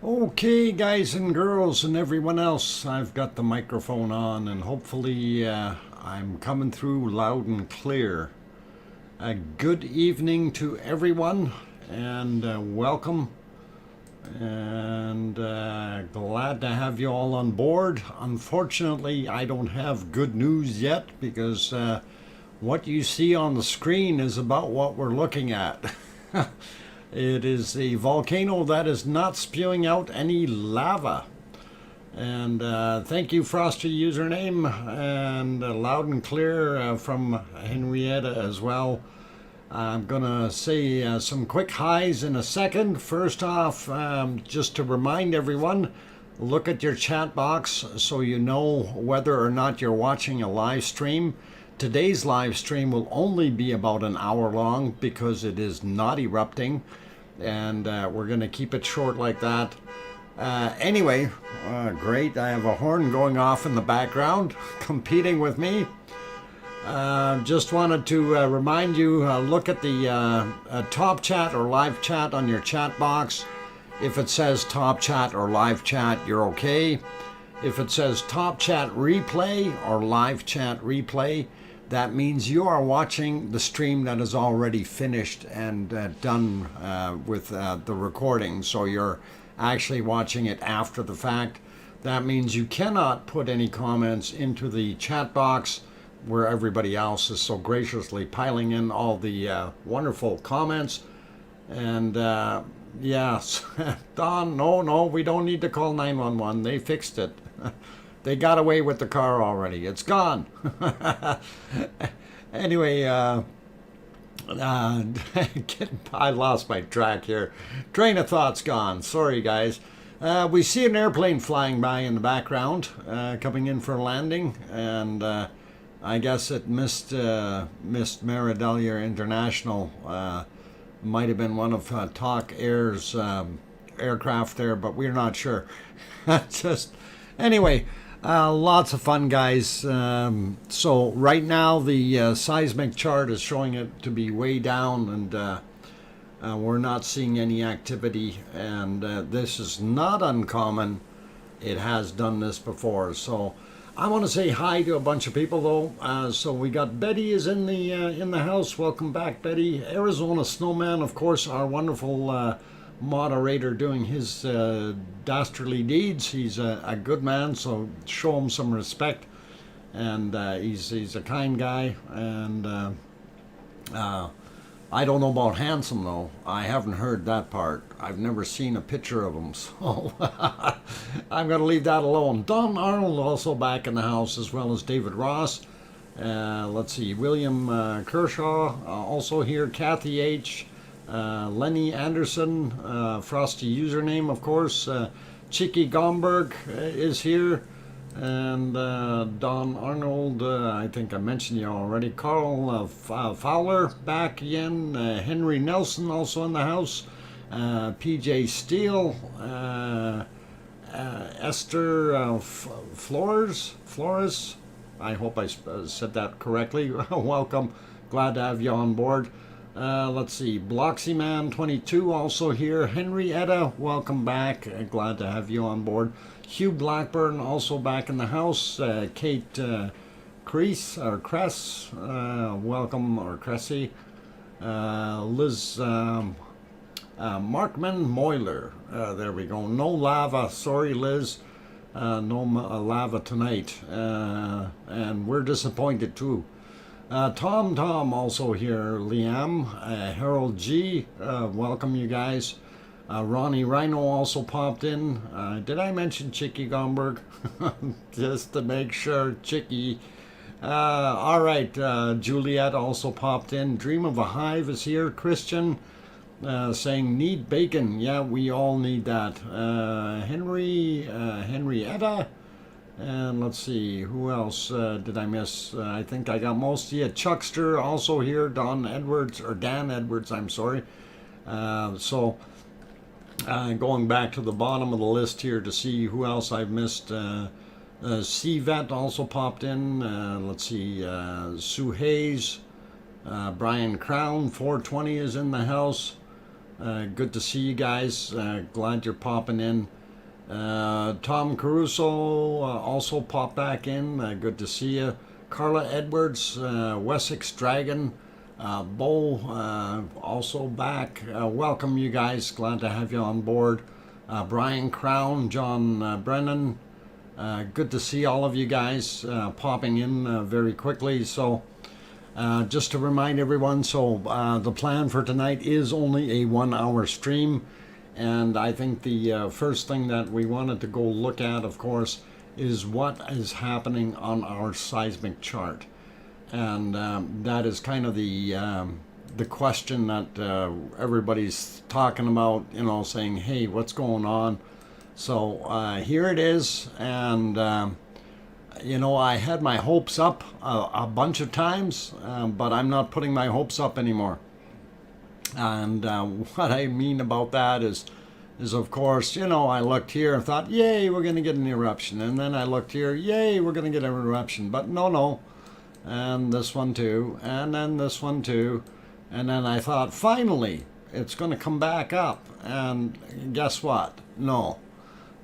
Okay, guys and girls and everyone else, I've got the microphone on and hopefully I'm coming through loud and clear. A good evening to everyone and welcome and glad to have you all on board. Unfortunately, I don't have good news yet because what you see on the screen is about what we're looking at. It is a volcano that is not spewing out any lava. And thank you, Frosty username, and loud and clear from Henrietta as well. I'm going to say some quick highs in a second. First off, just to remind everyone, look at your chat box so you know whether or not you're watching a live stream. Today's live stream will only be about an hour long because it is not erupting, and we're going to keep it short like that. Anyway, great. I have a horn going off in the background competing with me. Just wanted to remind you, look at the top chat or live chat on your chat box. If it says top chat or live chat, you're okay. If it says top chat replay or live chat replay, that means you are watching the stream that is already finished and done with the recording. So you're actually watching it after the fact. That means you cannot put any comments into the chat box where everybody else is so graciously piling in all the wonderful comments. And yes, Don, no, we don't need to call 911. They fixed it. They got away with the car already. It's gone. Anyway, I lost my track here. Train of thought's gone. Sorry, guys. We see an airplane flying by in the background, coming in for a landing, and I guess it missed Maridalia International. Might have been one of Talk Air's aircraft there, but we're not sure. Just anyway. Lots of fun, guys. So right now the seismic chart is showing it to be way down, and we're not seeing any activity. And this is not uncommon. It has done this before. So I want to say hi to a bunch of people, though. So we got Betty is in the house. Welcome back, Betty. Arizona Snowman, of course, our wonderful moderator doing his dastardly deeds. He's a good man, so show him some respect. And he's a kind guy. And I don't know about handsome, though. I haven't heard that part. I've never seen a picture of him, so I'm going to leave that alone. Don Arnold also back in the house, as well as David Ross. Let's see, William Kershaw also here, Kathy H., Lenny Anderson, Frosty username, of course. Chicky Gomberg is here. And Don Arnold, I think I mentioned you already. Carl Fowler back again. Henry Nelson also in the house. PJ Steele. Esther Flores. I hope I said that correctly. Welcome. Glad to have you on board. Let's see, Bloxyman 22 also here. Henrietta, welcome back. Glad to have you on board. Hugh Blackburn also back in the house. Kate Cress, welcome, or Cressy. Liz Markman Moiler. There we go. No lava. Sorry, Liz. No lava tonight. And we're disappointed too. Tom also here, Liam, Harold G, welcome you guys. Ronnie Rhino also popped in. Did I mention Chicky Gomberg? Just to make sure, Chicky. All right, Juliet also popped in. Dream of a Hive is here. Christian saying need bacon. Yeah, we all need that. Henrietta. And let's see, who else did I miss? I think I got most. Yeah, Chuckster also here. Dan Edwards, I'm sorry. Going back to the bottom of the list here to see who else I've missed. CVET also popped in. Let's see, Sue Hayes. Brian Crown, 420 is in the house. Good to see you guys. Glad you're popping in. Tom Caruso also popped back in. Good to see you. Carla Edwards, Wessex Dragon, Bo also back. Welcome, you guys. Glad to have you on board. Brian Crown, John Brennan. Good to see all of you guys popping in very quickly. So just to remind everyone, so the plan for tonight is only a 1 hour stream. And I think the first thing that we wanted to go look at, of course, is what is happening on our seismic chart. And that is kind of the question that everybody's talking about, you know, saying, hey, what's going on? So here it is. And, you know, I had my hopes up a bunch of times, but I'm not putting my hopes up anymore. And what I mean about that is of course, you know, I looked here and thought, yay, we're going to get an eruption. And then I looked here, yay, we're going to get an eruption. But no. And this one too. And then this one too. And then I thought, finally, it's going to come back up. And guess what? No.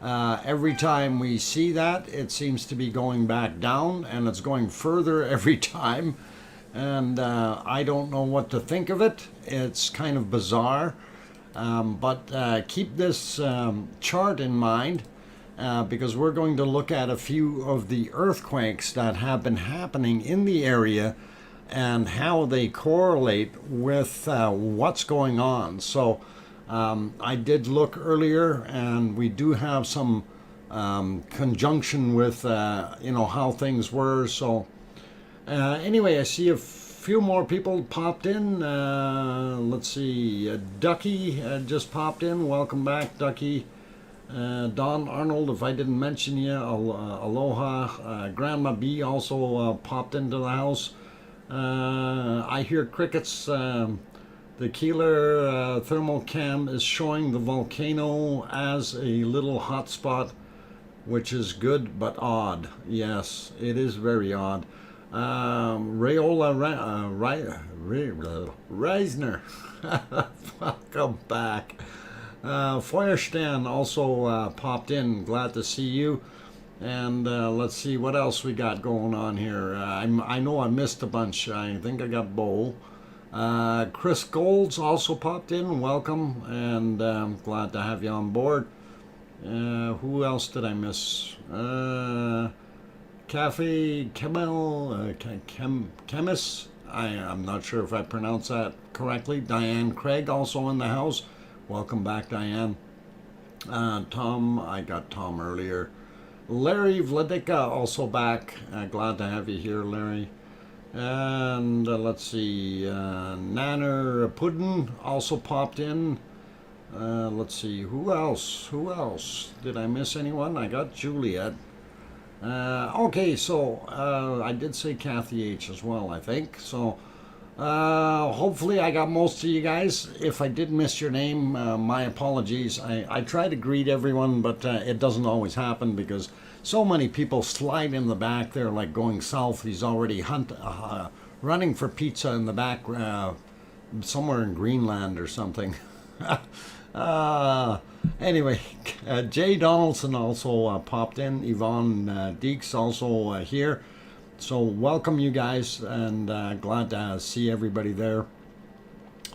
Every time we see that, it seems to be going back down. And it's going further every time. And I don't know what to think of it. It's kind of bizarre. But keep this chart in mind because we're going to look at a few of the earthquakes that have been happening in the area and how they correlate with what's going on. So I did look earlier, and we do have some conjunction with you know, how things were. So anyway, I see a few more people popped in. Let's see, Ducky just popped in. Welcome back, Ducky. Don Arnold, if I didn't mention you, aloha. Grandma B also popped into the house. I hear crickets. The Keeler thermal cam is showing the volcano as a little hot spot, which is good but odd. Yes, it is very odd. Rayola Reisner, welcome back. Feuerstein also popped in. Glad to see you. And let's see what else we got going on here. I know I missed a bunch. I think I got Bo. Chris Golds also popped in. Welcome, and glad to have you on board. Who else did I miss? Cafe Kemel, Chemis. I'm not sure if I pronounced that correctly. Diane Craig also in the house. Welcome back, Diane. Tom, I got Tom earlier. Larry Vladika also back. Glad to have you here, Larry. And let's see, Nanner Puddin also popped in. Let's see, who else? Did I miss anyone? I got Juliet. Okay, so I did say Kathy H as well, I think. So hopefully I got most of you guys. If I did miss your name, my apologies. I try to greet everyone, but it doesn't always happen because so many people slide in the back there like going south. He's already running for pizza in the back somewhere in Greenland or something. Anyway, Jay Donaldson also popped in. Yvonne Deeks also here. So welcome, you guys, and glad to see everybody there.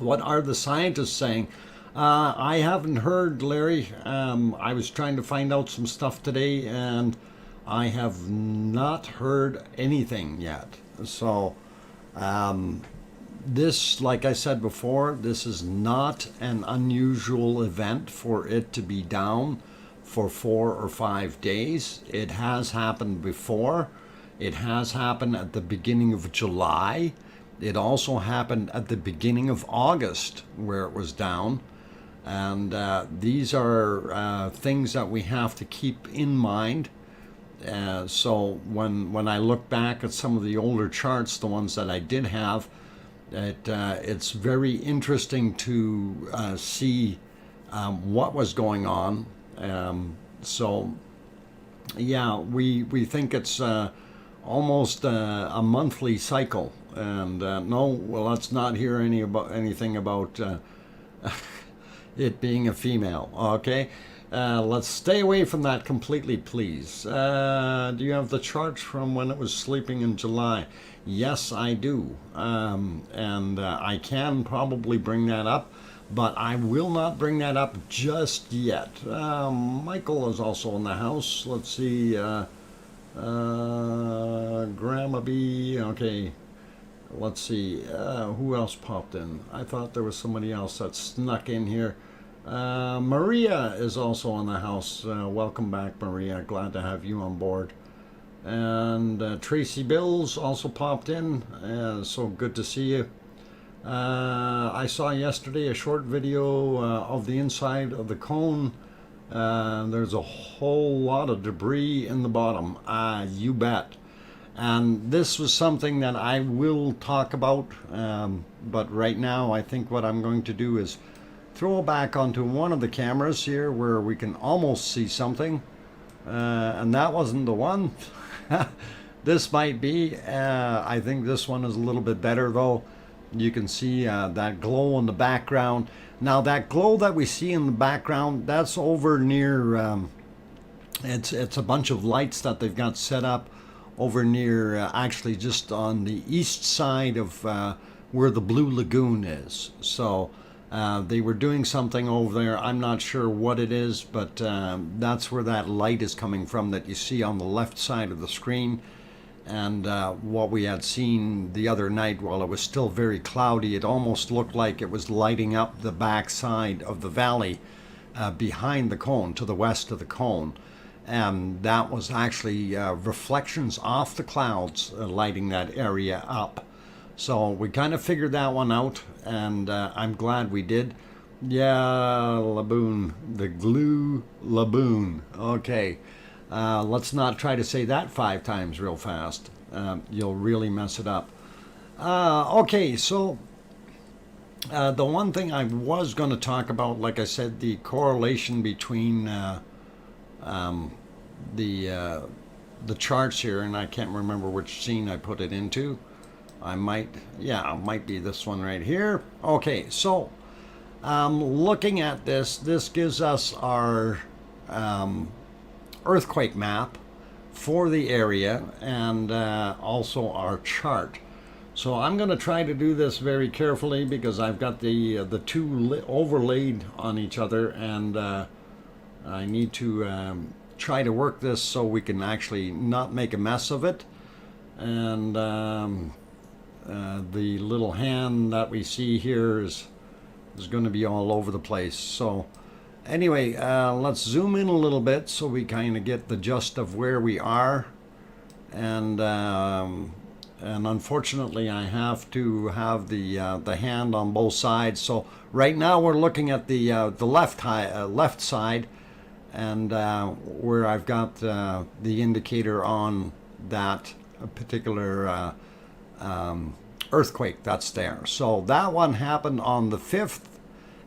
What are the scientists saying? I haven't heard, Larry. I was trying to find out some stuff today, and I have not heard anything yet. So this, like I said before, this is not an unusual event for it to be down for 4 or 5 days. It has happened before. It has happened at the beginning of July. It also happened at the beginning of August where it was down. And these are things that we have to keep in mind. So when I look back at some of the older charts, the ones that I did have, it's very interesting to see what was going on. So yeah, we think it's almost a monthly cycle, and no, well, let's not hear anything about it being a female. Okay, let's stay away from that completely, please. Do you have the charts from when it was sleeping in July? Yes, I do, and I can probably bring that up, but I will not bring that up just yet. Michael is also in the house. Let's see, Grandma B, okay. Let's see, who else popped in? I thought there was somebody else that snuck in here. Maria is also in the house. Welcome back, Maria. Glad to have you on board. And Tracy Bills also popped in. So good to see you. I saw yesterday a short video of the inside of the cone. There's a whole lot of debris in the bottom. You bet. And this was something that I will talk about, but right now I think what I'm going to do is throw back onto one of the cameras here where we can almost see something, and that wasn't the one. This might be. I think this one is a little bit better though. You can see that glow in the background. Now that glow that we see in the background, that's over near, it's a bunch of lights that they've got set up over near, actually just on the east side of where the Blue Lagoon is. So they were doing something over there. I'm not sure what it is, but that's where that light is coming from that you see on the left side of the screen. And what we had seen the other night, while it was still very cloudy, it almost looked like it was lighting up the back side of the valley behind the cone, to the west of the cone. And that was actually reflections off the clouds lighting that area up. So we kind of figured that one out, and I'm glad we did. Yeah, Laboon, the glue Laboon. Okay, let's not try to say that 5 times real fast. You'll really mess it up. Okay, so the one thing I was going to talk about, like I said, the correlation between the charts here, and I can't remember which scene I put it into. It might be this one right here. Okay, so looking at this gives us our earthquake map for the area, and also our chart. So I'm going to try to do this very carefully because I've got the two overlaid on each other, and I need to try to work this so we can actually not make a mess of it. And the little hand that we see here is going to be all over the place. So anyway, let's zoom in a little bit so we kind of get the gist of where we are. And unfortunately I have to have the hand on both sides. So right now we're looking at the left side, and where I've got the indicator on that particular earthquake that's there. So that one happened on the 5th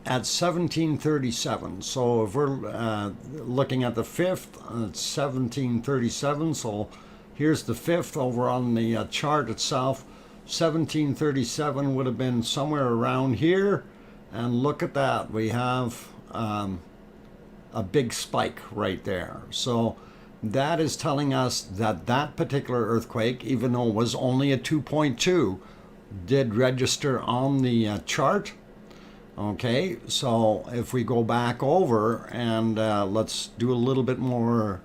at 1737. So if we're looking at the 5th, it's 1737. So here's the 5th over on the chart itself. 1737 would have been somewhere around here, and look at that, we have a big spike right there. So that is telling us that that particular earthquake, even though it was only a 2.2, did register on the chart. Okay, so if we go back over and let's do a little bit more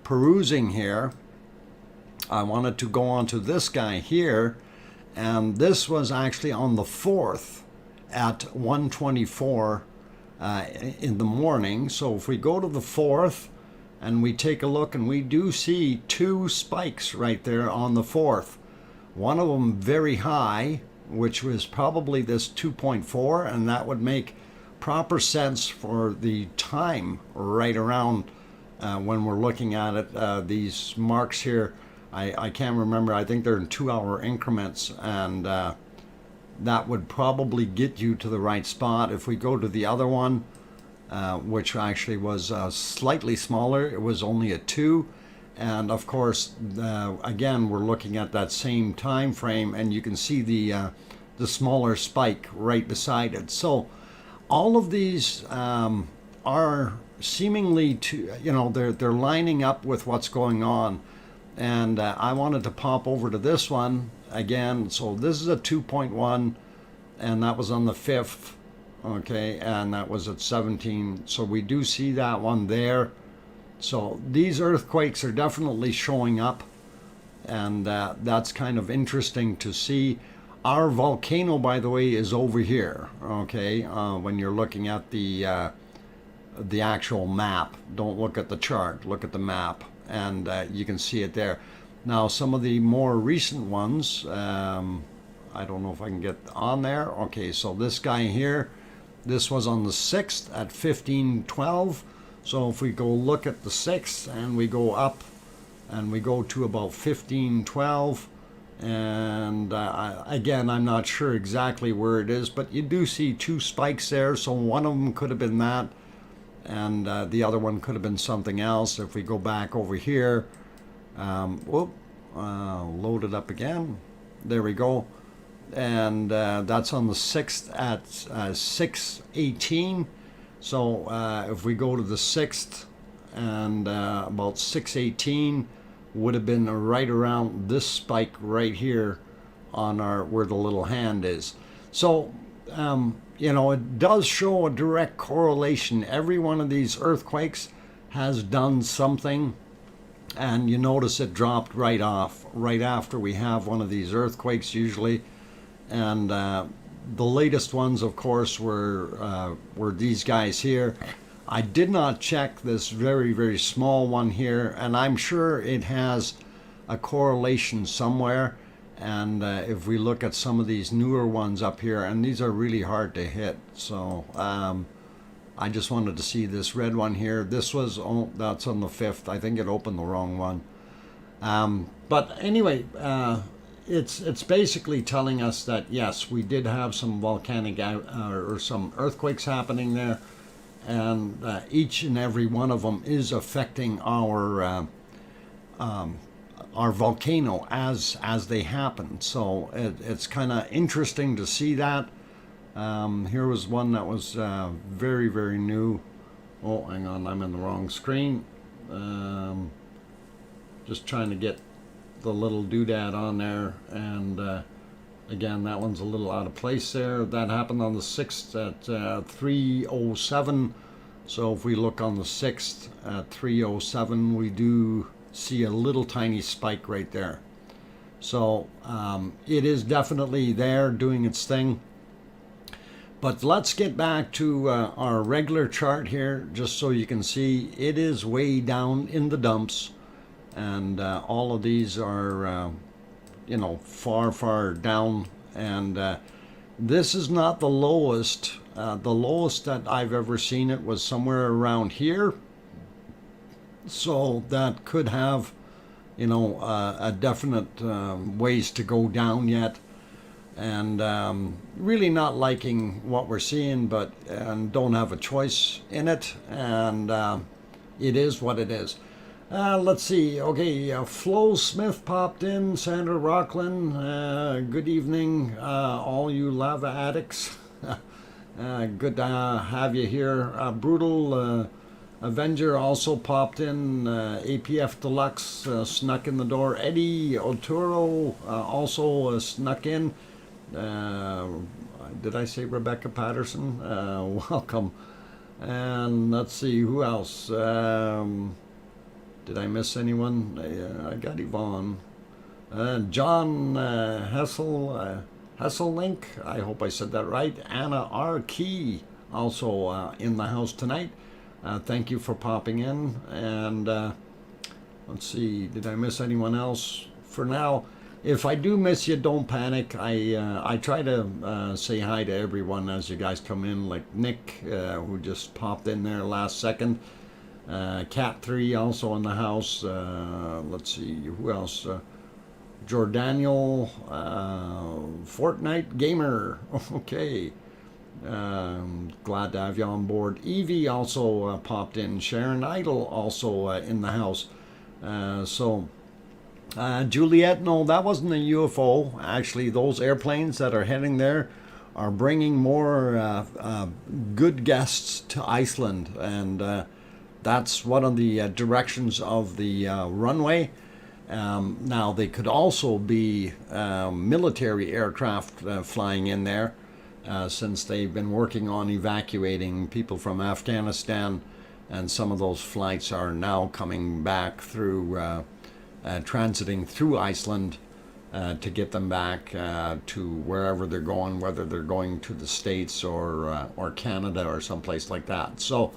perusing here. I wanted to go on to this guy here, and this was actually on the 4th at 1:24 in the morning. So if we go to the 4th and we take a look, and we do see 2 spikes right there on the 4th. One of them very high, which was probably this 2.4, and that would make proper sense for the time right around when we're looking at it. These marks here, I can't remember, I think they're in 2-hour increments, and that would probably get you to the right spot. If we go to the other one, which actually was slightly smaller, it was only a 2, and of course again we're looking at that same time frame, and you can see the smaller spike right beside it. So all of these are seemingly to, they're lining up with what's going on. And I wanted to pop over to this one again. So this is a 2.1, and that was on the 5th. Okay, and that was at 17. So we do see that one there. So these earthquakes are definitely showing up, and that's kind of interesting to see. Our volcano, by the way, is over here. Okay, when you're looking at the actual map, don't look at the chart, look at the map, and you can see it there. Now, some of the more recent ones, I don't know if I can get on there. Okay, so this guy here, this was on the 6th at 1512. So if we go look at the 6th and we go up and we go to about 1512, and again, I'm not sure exactly where it is, but you do see two spikes there. So one of them could have been that, and the other one could have been something else. If we go back over here, load it up again. There we go. And that's on the 6th at 6:18. So if we go to the 6th, and about 6:18 would have been right around this spike right here on where the little hand is. So it does show a direct correlation. Every one of these earthquakes has done something, and you notice it dropped right off right after we have one of these earthquakes usually. And the latest ones, of course, were these guys here. I did not check this very, very small one here, and I'm sure it has a correlation somewhere. And if we look at some of these newer ones up here, and these are really hard to hit, so I just wanted to see this red one here. This was, that's on the 5th. I think it opened the wrong one. But anyway, it's basically telling us that yes, we did have some volcanic or some earthquakes happening there, and each and every one of them is affecting our volcano as they happen. So it's kind of interesting to see that. Here was one that was very, very new. Oh, hang on, I'm in the wrong screen. Just trying to get the little doodad on there, and again, that one's a little out of place there. That happened on the 6th at 3:07. So if we look on the 6th at 3:07, we do see a little tiny spike right there. So it is definitely there doing its thing. But let's get back to our regular chart here, just so you can see it is way down in the dumps. And all of these are, far, far down. And this is not the lowest. The lowest that I've ever seen it was somewhere around here. So that could have, a definite ways to go down yet. And really not liking what we're seeing, but don't have a choice in it. And it is what it is. Let's see. Okay, Flo Smith popped in. Sandra Rockland. Good evening, all you lava addicts. Good to have you here. Brutal Avenger also popped in. APF Deluxe snuck in the door. Eddie Oturo also snuck in. Did I say Rebecca Patterson? Welcome. And let's see, who else? Did I miss anyone? I got Yvonne. John Hesselink, I hope I said that right. Anna R. Key, also in the house tonight. Thank you for popping in. And let's see, did I miss anyone else? For now, if I do miss you, don't panic. I try to say hi to everyone as you guys come in, like Nick, who just popped in there last second. Cat 3 also in the house. Let's see, who else? Jordaniel, Fortnite Gamer. Okay. Glad to have you on board. Evie also popped in. Sharon Idle also in the house. Juliet, no, that wasn't a UFO. Actually, those airplanes that are heading there are bringing more good guests to Iceland, and that's one of the directions of the runway. Now, they could also be military aircraft flying in there, since they've been working on evacuating people from Afghanistan, and some of those flights are now coming back through, transiting through Iceland to get them back to wherever they're going, whether they're going to the States or Canada or someplace like that. So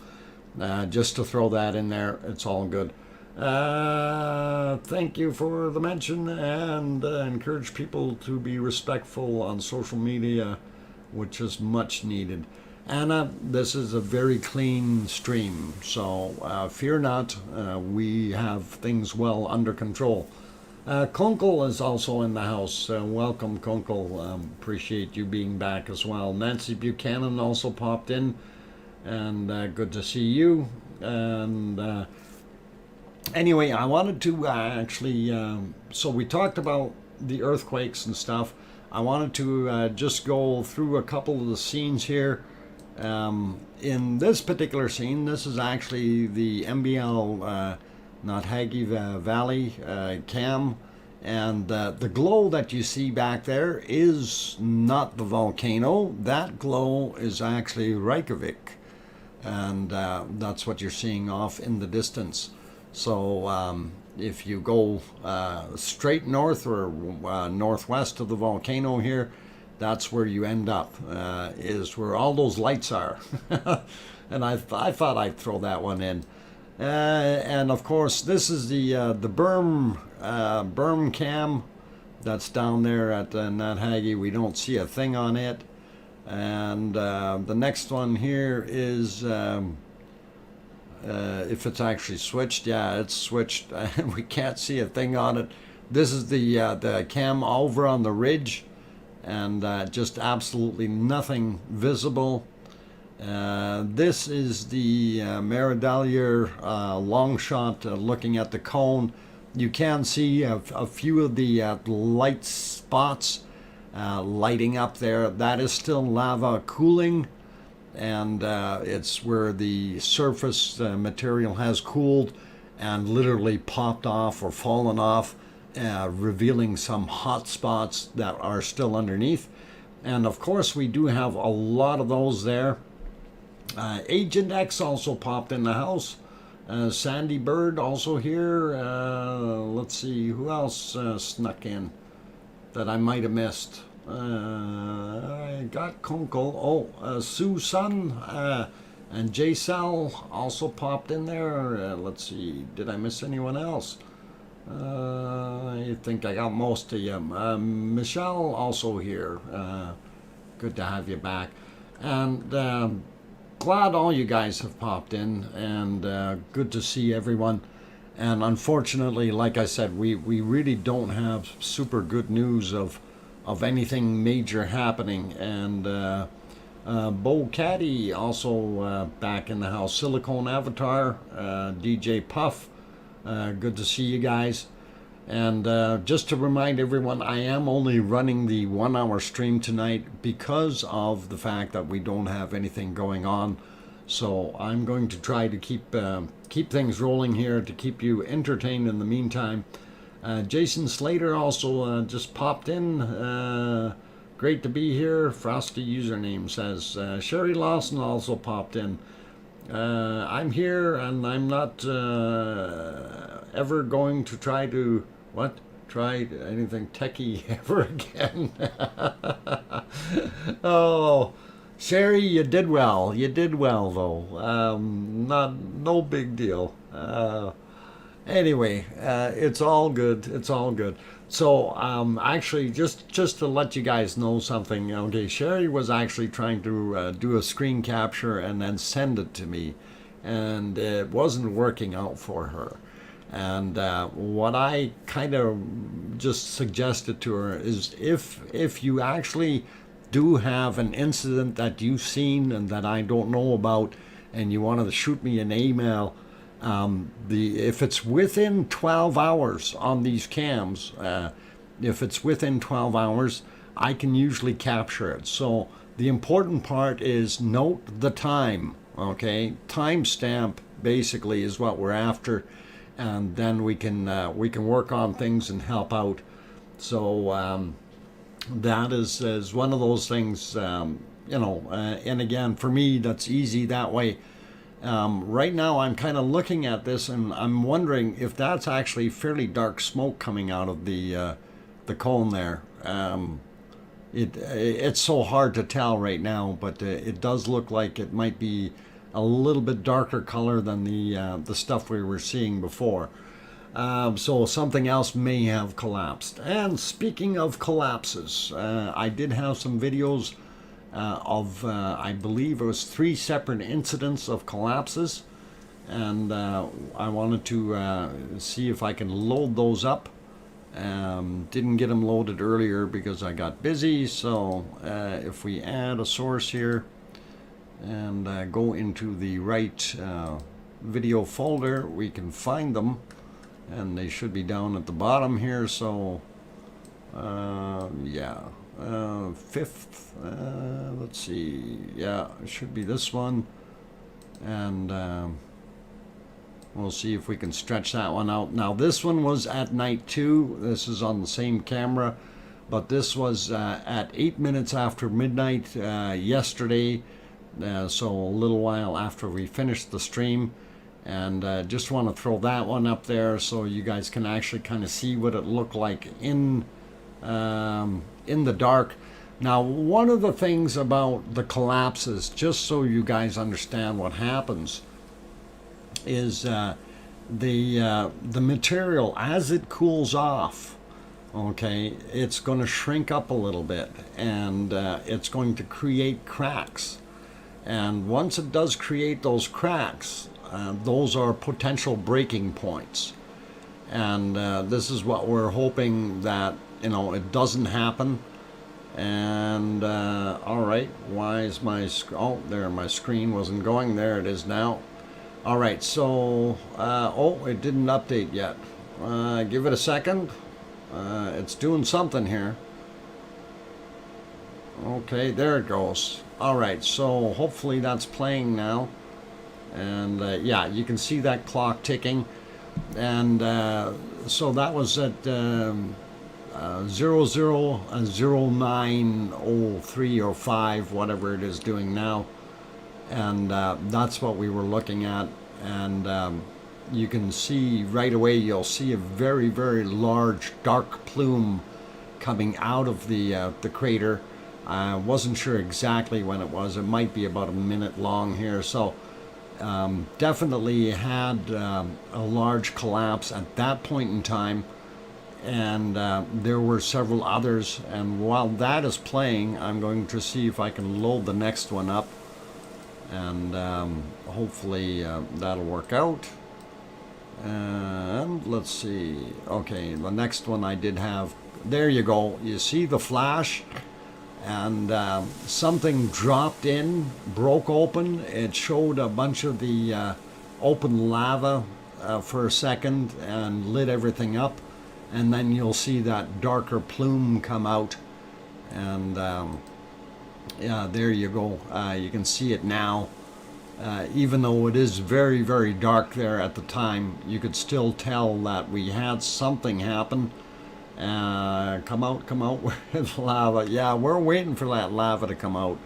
just to throw that in there, it's all good. Thank you for the mention, and encourage people to be respectful on social media, which is much needed. Anna, this is a very clean stream, so fear not, we have things well under control. Kunkel is also in the house. Welcome, Kunkel. Appreciate you being back as well. Nancy Buchanan also popped in, and good to see you. And anyway, I wanted to actually, so we talked about the earthquakes and stuff. I wanted to just go through a couple of the scenes here. In this particular scene, this is actually the MBL Nathagi Valley cam, and the glow that you see back there is not the volcano. That glow is actually Reykjavik, and that's what you're seeing off in the distance. So if you go straight north or northwest of the volcano here, that's where you end up, is where all those lights are. And I thought I'd throw that one in. And of course, this is the berm cam that's down there at Nathagi. We don't see a thing on it. And the next one here is, if it's actually switched, yeah, it's switched. We can't see a thing on it. This is the cam over on the ridge, and just absolutely nothing visible. This is the Meridalier long shot looking at the cone. You can see a few of the light spots lighting up there. That is still lava cooling, and it's where the surface material has cooled and literally popped off or fallen off, revealing some hot spots that are still underneath. And of course, we do have a lot of those there. Agent X also popped in the house. Sandy Bird also here. Let's see, who else snuck in that I might have missed? I got Kunkel. Oh, Sue Sun and J Sal also popped in there. Let's see, did I miss anyone else? I think I got most of you. Michelle also here. Good to have you back. And glad all you guys have popped in, and good to see everyone. And unfortunately, like I said, we really don't have super good news of anything major happening. And Bo Caddy also back in the house. Silicone Avatar, DJ Puff, good to see you guys. And just to remind everyone, I am only running the 1 hour stream tonight because of the fact that we don't have anything going on. So I'm going to try to keep things rolling here to keep you entertained in the meantime. Jason Slater also just popped in. Great to be here. Frosty username says. Sherry Lawson also popped in. I'm here, and I'm not ever going to try to try anything techie ever again. Oh, Sherry, you did well. You did well, though. No big deal. Anyway, it's all good. It's all good. So, actually, just to let you guys know something, okay, Sherry was actually trying to do a screen capture and then send it to me, and it wasn't working out for her. And what I kind of just suggested to her is if you actually do have an incident that you've seen and that I don't know about, and you want to shoot me an email, if it's within 12 hours on these cams, if it's within 12 hours, I can usually capture it. So The important part is note the time, okay? Timestamp basically is what we're after, and then we can work on things and help out. So that is one of those things, and again, for me, that's easy that way. Right now, I'm kind of looking at this, and I'm wondering if that's actually fairly dark smoke coming out of the cone there. It's so hard to tell right now, but it does look like it might be a little bit darker color than the stuff we were seeing before. So something else may have collapsed. And speaking of collapses, I did have some videos of, I believe it was 3 separate incidents of collapses, and I wanted to see if I can load those up. Didn't get them loaded earlier because I got busy, so if we add a source here and go into the right video folder, we can find them, and they should be down at the bottom here. So yeah, 5th, let's see, yeah, it should be this one, and we'll see if we can stretch that one out. Now this one was at night too. This is on the same camera, but this was at 8 minutes after midnight yesterday, so a little while after we finished the stream. And just want to throw that one up there so you guys can actually kind of see what it looked like in the dark. Now, one of the things about the collapses, just so you guys understand what happens, is the material, as it cools off, okay, it's going to shrink up a little bit, and it's going to create cracks. And once it does create those cracks, those are potential breaking points. And this is what we're hoping, that it doesn't happen. And all right, why is my oh, there, my screen wasn't going. There it is now. All right, so oh, it didn't update yet. Give it a second. It's doing something here. Okay, there it goes. All right, so hopefully that's playing now. And yeah, you can see that clock ticking. And so that was at 000903 or 5, whatever it is doing now. And that's what we were looking at. And you can see right away, you'll see a very, very large dark plume coming out of the crater. I wasn't sure exactly when it was. It might be about a minute long here. So definitely had a large collapse at that point in time. And there were several others. And while that is playing, I'm going to see if I can load the next one up. And hopefully that'll work out. And let's see. Okay, the next one I did have. There you go. You see the flash? And something dropped in, broke open. It showed a bunch of the open lava for a second and lit everything up. And then you'll see that darker plume come out. And yeah, there you go. You can see it now. Even though it is very, very dark there at the time, you could still tell that we had something happen. Come out with lava. Yeah, we're waiting for that lava to come out.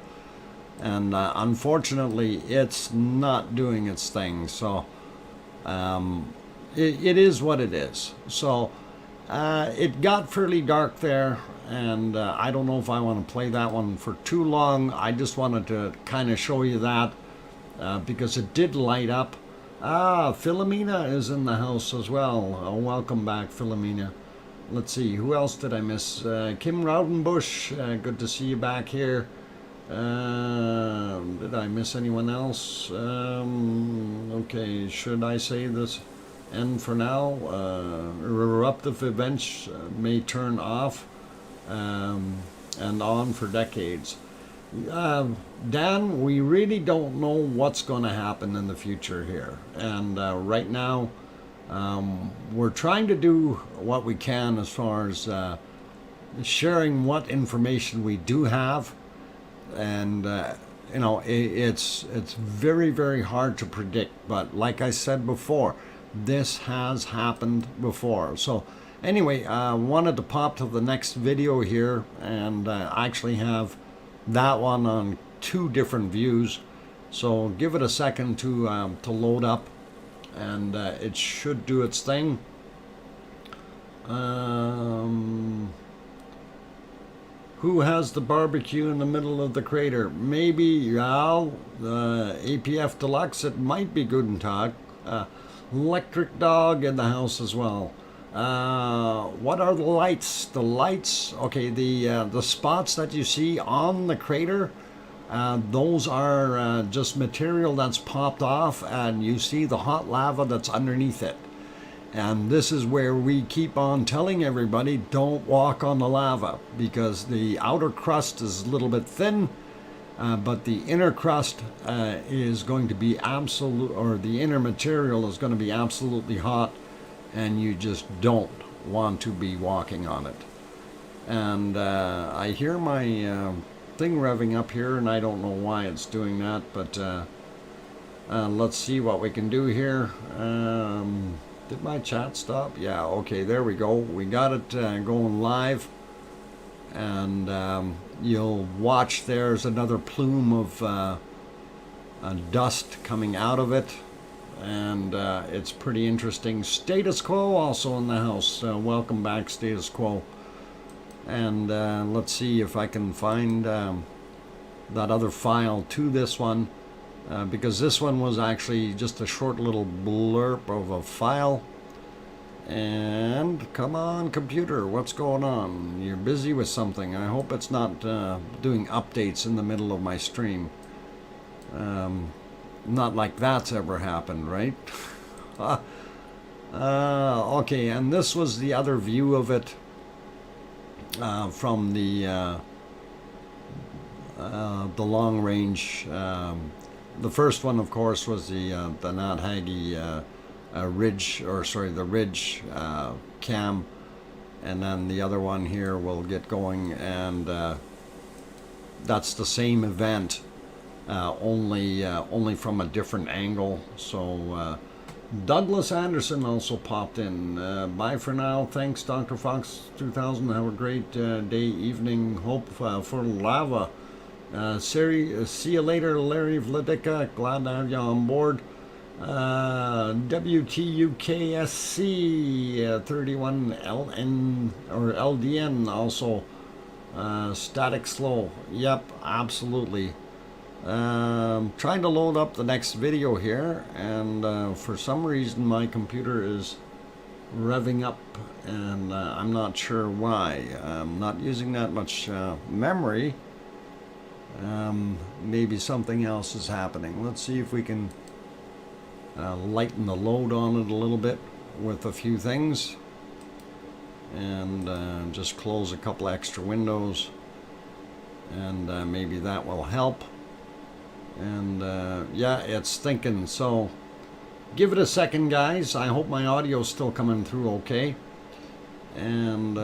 And unfortunately, it's not doing its thing. So it is what it is. So it got fairly dark there. And I don't know if I want to play that one for too long. I just wanted to kind of show you that because it did light up. Philomena is in the house as well. Welcome back, Philomena. Let's see, who else did I miss? Kim Raudenbush, good to see you back here. Did I miss anyone else? Okay, should I say this end for now? Eruptive events may turn off and on for decades. Dan, we really don't know what's going to happen in the future here. And right now, we're trying to do what we can as far as sharing what information we do have. and you know, it's very, very hard to predict. But like I said before, this has happened before. So anyway, I wanted to pop to the next video here, and actually have that one on 2 different views. So give it a second to load up, and it should do its thing. Who has the barbecue in the middle of the crater? Maybe Al, APF Deluxe. It might be Guten Tag. Electric Dog in the house as well. What are the lights? The lights, okay, the spots that you see on the crater, those are just material that's popped off, and you see the hot lava that's underneath it. And this is where we keep on telling everybody, don't walk on the lava, because the outer crust is a little bit thin, but the inner crust is going to be the inner material is going to be absolutely hot, and you just don't want to be walking on it. And I hear my thing revving up here, and I don't know why it's doing that, but let's see what we can do here. Did my chat stop? Yeah, okay, there we go. We got it going live. And you'll watch, there's another plume of dust coming out of it. And it's pretty interesting. Status Quo also in the house. Welcome back, Status Quo. And let's see if I can find that other file to this one. Because this one was actually just a short little blurb of a file. And come on, computer, what's going on? You're busy with something. I hope it's not doing updates in the middle of my stream. Not like that's ever happened, right? Okay, and this was the other view of it from the long range. The first one, of course, was the Nat Hagee ridge, or sorry, the ridge cam, and then the other one here will get going, and that's the same event, only from a different angle. So Douglas Anderson also popped in. Bye for now. Thanks, DrFox2000. Have a great day, evening. Hope for lava. See you later, Larry Vladica. Glad to have you on board. WTUKSC 31LN or LDN also. Static slow. Yep, absolutely. Trying to load up the next video here, and for some reason my computer is revving up, and I'm not sure why. I'm not using that much memory. Maybe something else is happening. Let's see if we can lighten the load on it a little bit with a few things, and just close a couple extra windows, and maybe that will help. And yeah, it's thinking. So give it a second, guys. I hope my audio's still coming through okay. And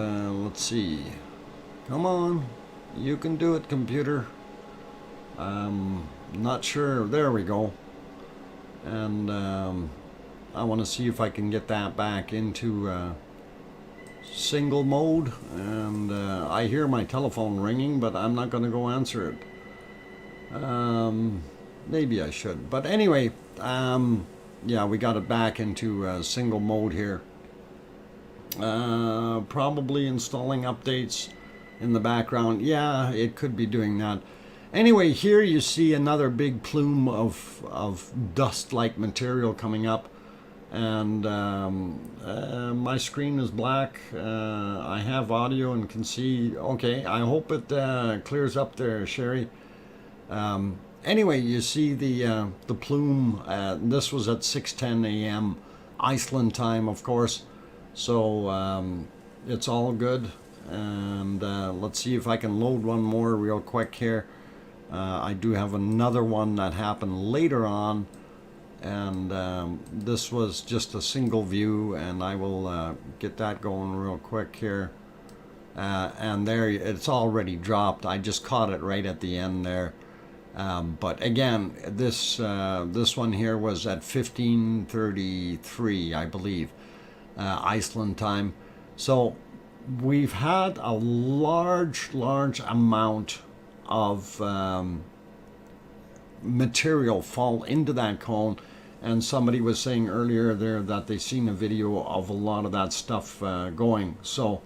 let's see. Come on, you can do it, computer. Not sure. There we go. And I want to see if I can get that back into single mode. And I hear my telephone ringing, but I'm not going to go answer it. Maybe I should. But anyway, yeah, we got it back into single mode here. Probably installing updates in the background. Yeah, it could be doing that. Anyway, here you see another big plume of dust-like material coming up, and my screen is black. I have audio and can see. Okay, I hope it clears up there, Sherry. Anyway, you see the plume. This was at 6:10 a.m. Iceland time, of course. So it's all good. And let's see if I can load one more real quick here. I do have another one that happened later on, and this was just a single view, and I will get that going real quick here. and there it's already dropped. I just caught it right at the end there. But again, this one here was at 15:33, I believe, Iceland time. So we've had a large amount of material fall into that cone. And somebody was saying earlier there that they seen a video of a lot of that stuff going. So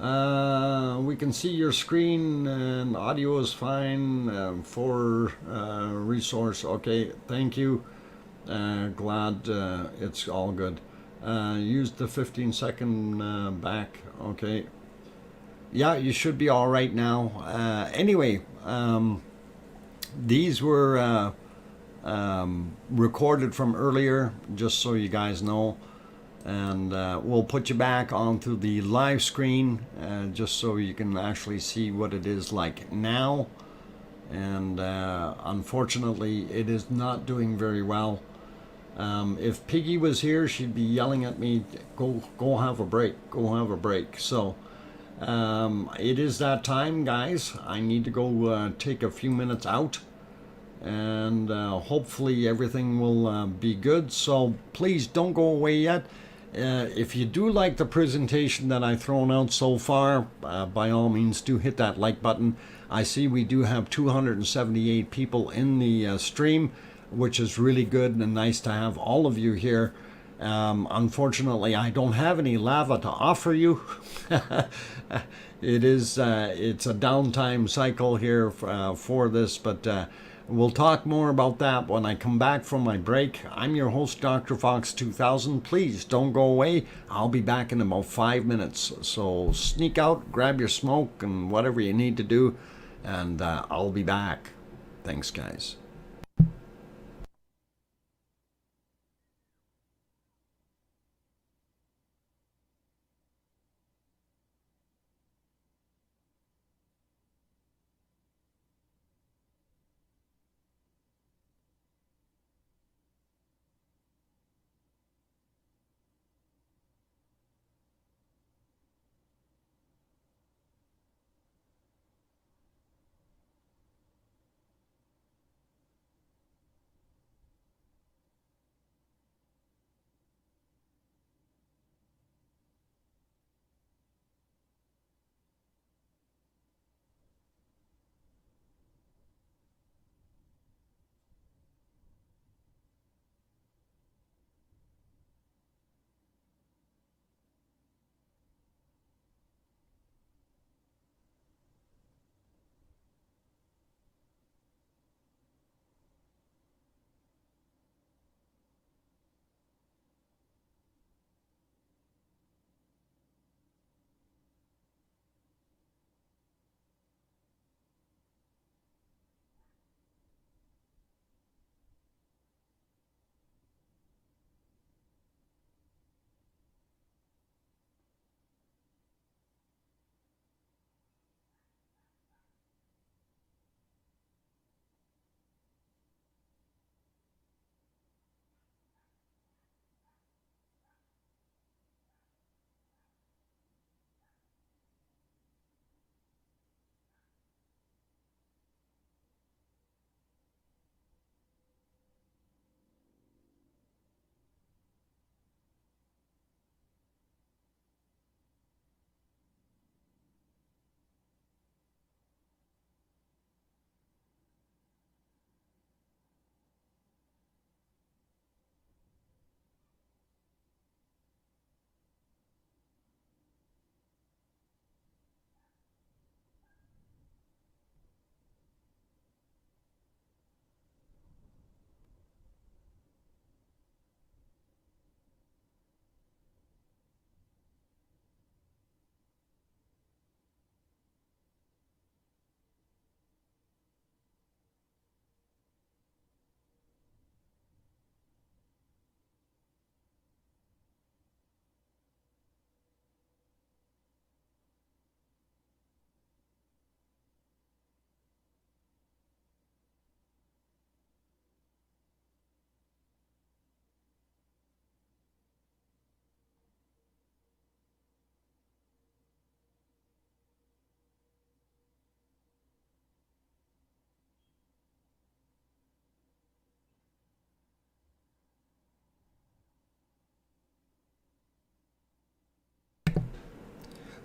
we can see your screen and audio is fine for resource. Okay, thank you. Glad it's all good. Use the 15-second back. Okay. Yeah, you should be all right now. Anyway, these were recorded from earlier, just so you guys know. And we'll put you back onto the live screen just so you can actually see what it is like now. And unfortunately, it is not doing very well. If Piggy was here, she'd be yelling at me, go have a break, go have a break. So it is that time, guys. I need to go take a few minutes out, and hopefully everything will be good. So please don't go away yet. If you do like the presentation that I've thrown out so far, by all means do hit that like button. I see we do have 278 people in the stream, which is really good and nice to have all of you here. Unfortunately, I don't have any lava to offer you. It's a downtime cycle here for this, but we'll talk more about that when I come back from my break. I'm your host, DrFox2000. Please don't go away. I'll be back in about 5 minutes. So sneak out, grab your smoke and whatever you need to do, and I'll be back. Thanks, guys.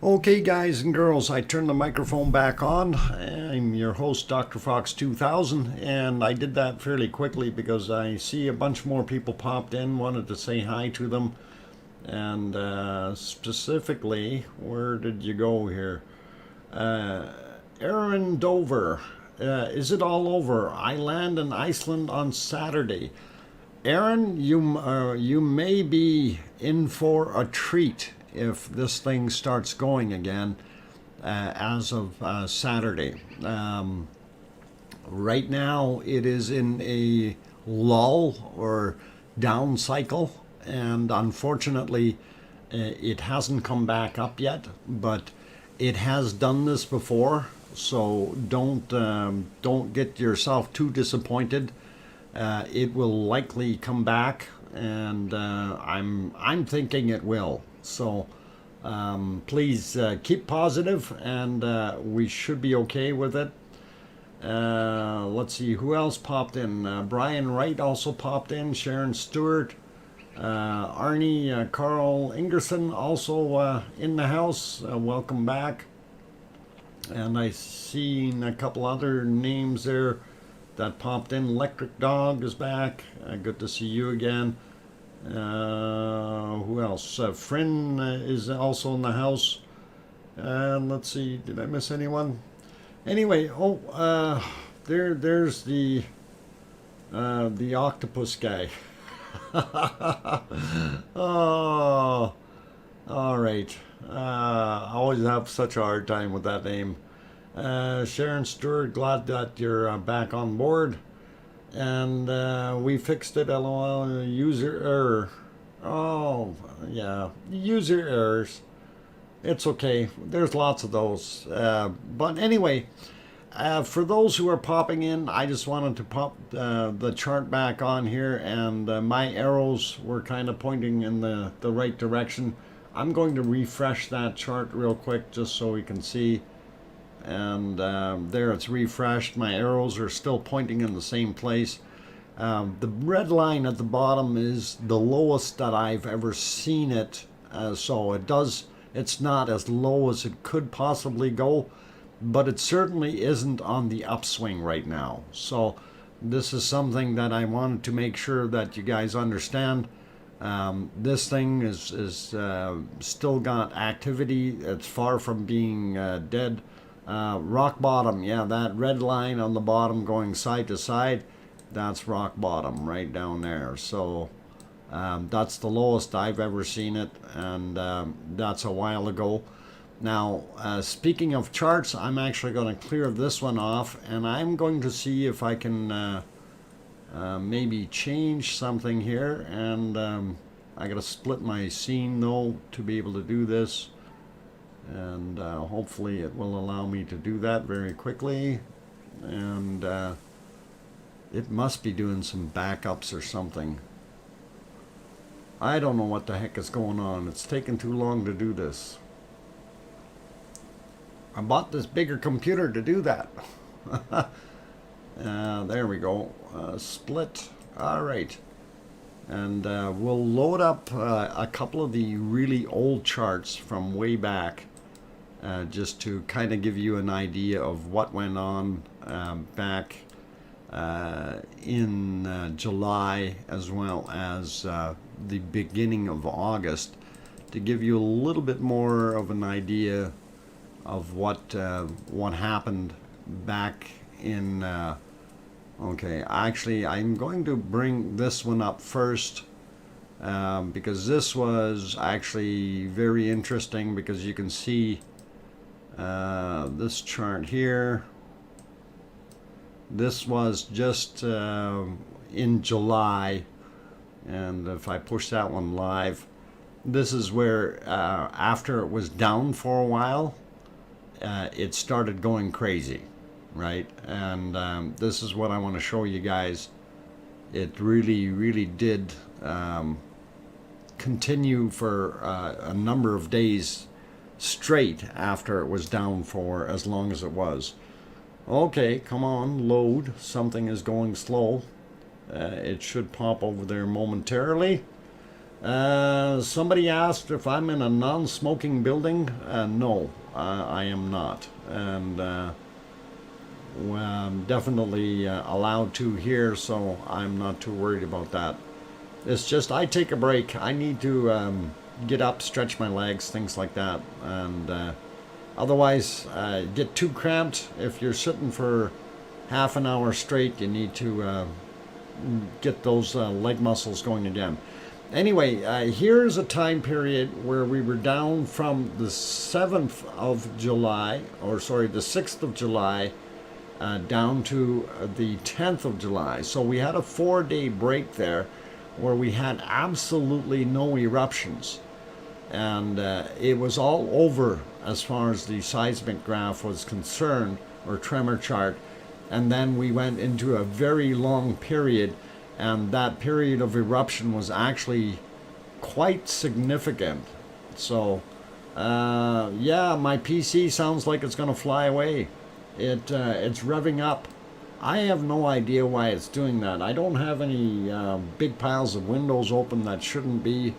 Okay, guys and girls, I turned the microphone back on. I'm your host, DrFox2000, and I did that fairly quickly because I see a bunch more people popped in, wanted to say hi to them. And specifically, where did you go here? Aaron Dover, is it all over? I land in Iceland on Saturday. Aaron, you may be in for a treat if this thing starts going again as of Saturday. Right now it is in a lull or down cycle, and unfortunately it hasn't come back up yet, but it has done this before, so don't get yourself too disappointed. It will likely come back, and I'm thinking it will. So please keep positive, and we should be okay with it. Let's see who else popped in. Brian Wright also popped in. Sharon Stewart, Arnie, Carl Ingerson also in the house. Welcome back. And I seen a couple other names there that popped in. Electric Dog is back. Good to see you again. Who else? Friend is also in the house. And let's see, did I miss anyone? Anyway, there's the octopus guy. Oh, all right. I always have such a hard time with that name. Sharon Stewart, glad that you're back on board. And we fixed it, LOL, user error. Oh, yeah, user errors. It's okay, there's lots of those. But anyway, for those who are popping in, I just wanted to pop the chart back on here, and my arrows were kind of pointing in the right direction. I'm going to refresh that chart real quick just so we can see. And there it's refreshed. My arrows are still pointing in the same place. The red line at the bottom is the lowest that I've ever seen it, so it's not as low as it could possibly go, but it certainly isn't on the upswing right now. So this is something that I wanted to make sure that you guys understand. This thing is still got activity. It's far from being dead. Rock bottom, yeah, that red line on the bottom going side to side, that's rock bottom right down there. So that's the lowest I've ever seen it, and that's a while ago. Now, speaking of charts, I'm actually going to clear this one off, and I'm going to see if I can maybe change something here. And I got to split my scene though to be able to do this. And hopefully it will allow me to do that very quickly. And it must be doing some backups or something. I don't know what the heck is going on. It's taking too long to do this. I bought this bigger computer to do that. There we go. Split. All right. And we'll load up a couple of the really old charts from way back. Just to kind of give you an idea of what went on back in July, as well as the beginning of August, to give you a little bit more of an idea of what happened back in. Okay, actually, I'm going to bring this one up first. Because this was actually very interesting, because you can see this chart here. This was just in July, and if I push that one live, this is where after it was down for a while, it started going crazy, right? And this is what I want to show you guys. It really did continue for a number of days straight after it was down for as long as it was. Okay, come on, load. Something is going slow. It should pop over there momentarily. Somebody asked if I'm in a non-smoking building. No, I am not, and I'm definitely allowed to here, so I'm not too worried about that. It's just I take a break. I need to get up, stretch my legs, things like that, and otherwise get too cramped. If you're sitting for half an hour straight, you need to get those leg muscles going again. Anyway, here's a time period where we were down from the 7th of July, or sorry, the 6th of July, down to the 10th of July. So we had a 4-day break there where we had absolutely no eruptions. And it was all over as far as the seismic graph was concerned, or tremor chart. And then we went into a very long period, and that period of eruption was actually quite significant. So yeah, my PC sounds like it's gonna fly away. It's revving up. I have no idea why it's doing that. I don't have any big piles of windows open that shouldn't be,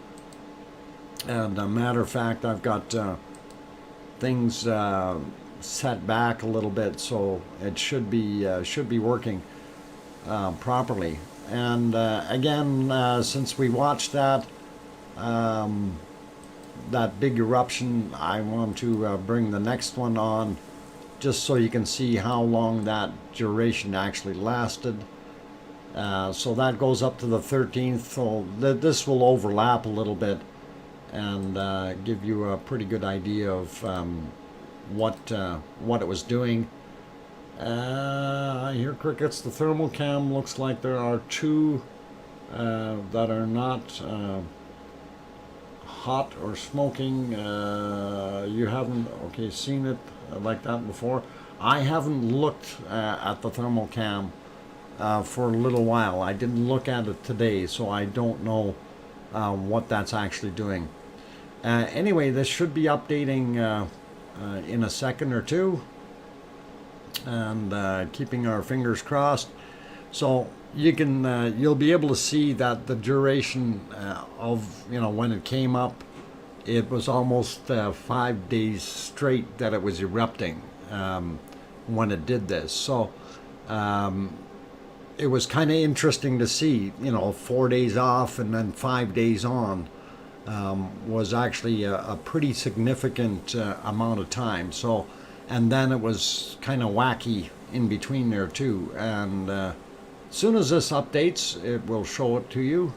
and a matter of fact, I've got things set back a little bit, so it should be working properly. And again, since we watched that big eruption, I want to bring the next one on just so you can see how long that duration actually lasted. So that goes up to the 13th, so this will overlap a little bit and give you a pretty good idea of what it was doing. I hear crickets. The thermal cam looks like there are two that are not hot or smoking. You haven't seen it like that before. I haven't looked at the thermal cam for a little while. I didn't look at it today, so I don't know what that's actually doing. Anyway, this should be updating in a second or two, and keeping our fingers crossed. So you can you'll be able to see that the duration of when it came up, it was almost 5 days straight that it was erupting when it did this. So it was kind of interesting to see, 4 days off and then 5 days on. Was actually a pretty significant amount of time. So, and then it was kind of wacky in between there too. And as soon as this updates, it will show it to you.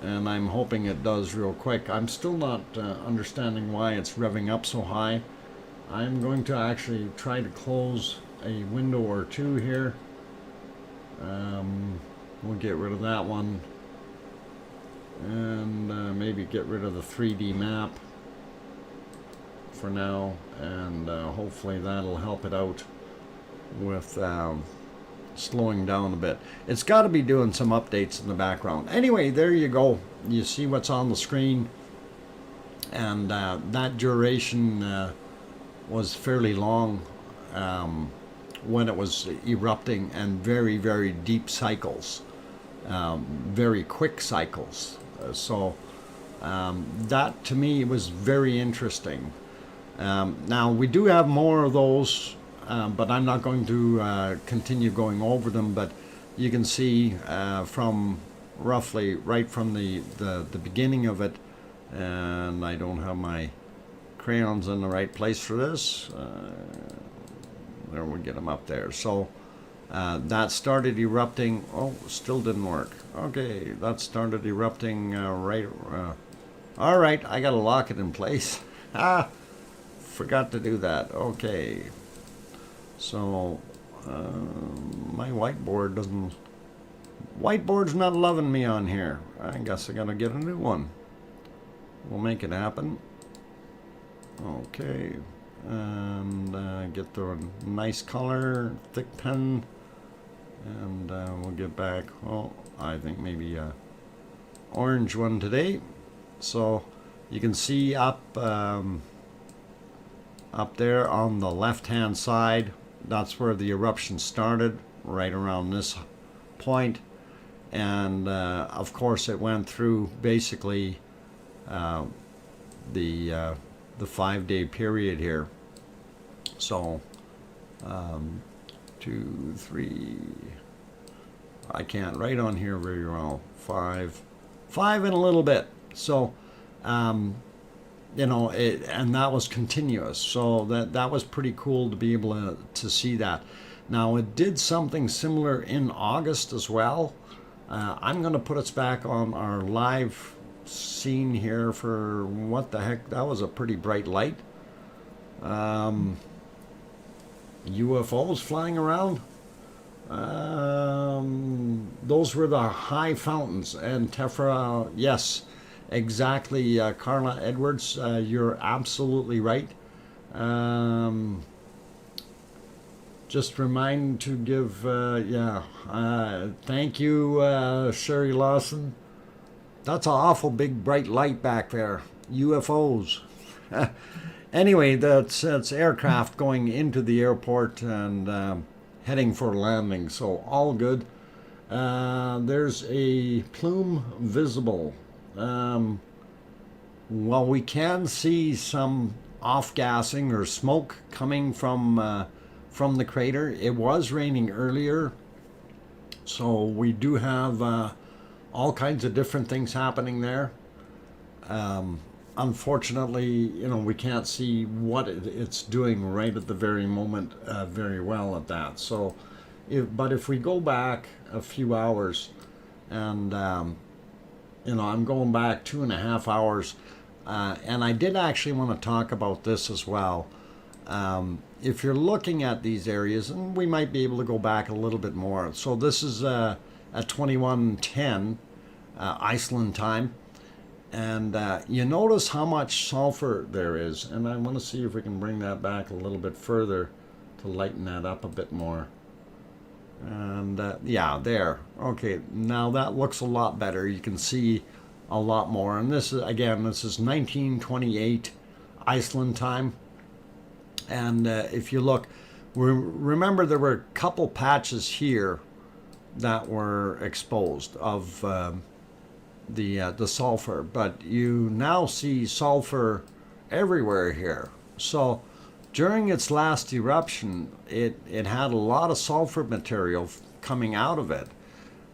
And I'm hoping it does real quick. I'm still not understanding why it's revving up so high. I'm going to actually try to close a window or two here. We'll get rid of that one. And maybe get rid of the 3D map for now, and hopefully that'll help it out with slowing down a bit. It's got to be doing some updates in the background. Anyway, there you go. You see what's on the screen, and that duration was fairly long when it was erupting, and very, very deep cycles, very quick cycles. So that to me was very interesting. Now we do have more of those, but I'm not going to continue going over them. But you can see from roughly right from the beginning of it, and I don't have my crayons in the right place for this. There, we get them up there. So that started erupting. Oh, still didn't work. Okay, that started erupting right. All right, I gotta lock it in place. Forgot to do that. Okay, so my whiteboard doesn't. Whiteboard's not loving me on here. I guess I gotta get a new one. We'll make it happen. Okay, and get the nice color, thick pen, and we'll get back. Oh, I think maybe a orange one today. So you can see up there on the left hand side, that's where the eruption started, right around this point. and of course it went through basically the 5-day period here. So 2, 3, I can't write on here very well. 5 and a little bit. So you know, and that was continuous. So that was pretty cool to be able to see that. Now it did something similar in August as well. I'm going to put us back on our live scene here for what the heck. That was a pretty bright light. UFOs flying around. Those were the high fountains and Tefra. Yes, exactly. Carla Edwards, you're absolutely right. Just remind to give, thank you, Sherry Lawson. That's an awful big bright light back there. UFOs. Anyway, that's aircraft going into the airport and heading for landing, so all good. There's a plume visible. Well, we can see some off-gassing or smoke coming from the crater. It was raining earlier, so we do have all kinds of different things happening there. Unfortunately, you know, we can't see what it's doing right at the very moment very well at that. So, but if we go back a few hours, and you know, I'm going back 2.5 hours, and I did actually want to talk about this as well. If you're looking at these areas, and we might be able to go back a little bit more. So this is at 21:10 Iceland time. And you notice how much sulfur there is. And I want to see if we can bring that back a little bit further to lighten that up a bit more. And yeah, there. Okay, now that looks a lot better. You can see a lot more. And this is, again, this is 1928 Iceland time. And if you look, remember there were a couple patches here that were exposed of the sulfur, but you now see sulfur everywhere here. So during its last eruption, it had a lot of sulfur material coming out of it,